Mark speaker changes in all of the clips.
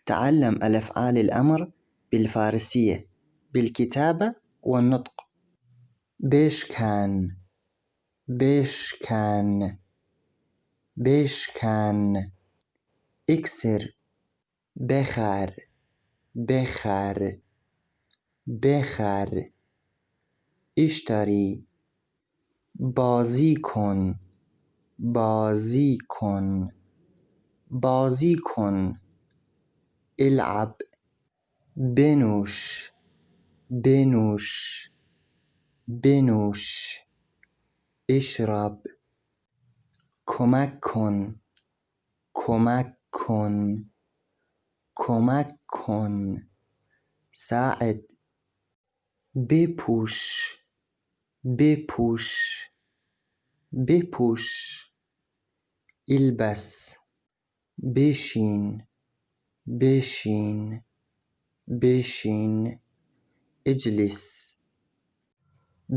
Speaker 1: تعلم الأفعال الأمر بالفارسية بالكتابة والنطق. بشكن، بشكن، بشكن. اكسر، بخر، بخر، بخر. اشتری، بازی کن، بازی کن، بازی کن. العب، بنوش، بنوش، بنوش. اشرب، کمک کن، کمک کن، کمک کن. ساعد، بپوش، بپوش، بپوش. البس، بشین، بشین، بشین. اجلس،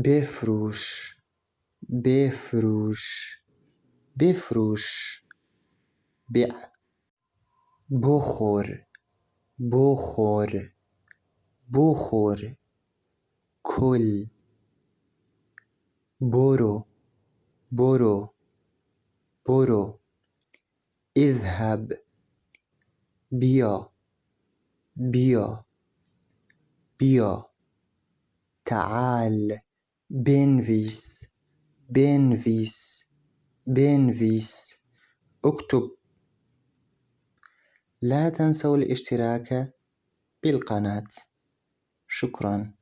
Speaker 1: بفروش، بفروش، بفروش. بع، بخور، بخور، بخور. کل، برو، برو، برو. اذهب، بیا، بیا، بیا. تعال، بنویس، بنویس، بنویس. اكتب. لا تنسوا الاشتراك بالقناة. شكرا.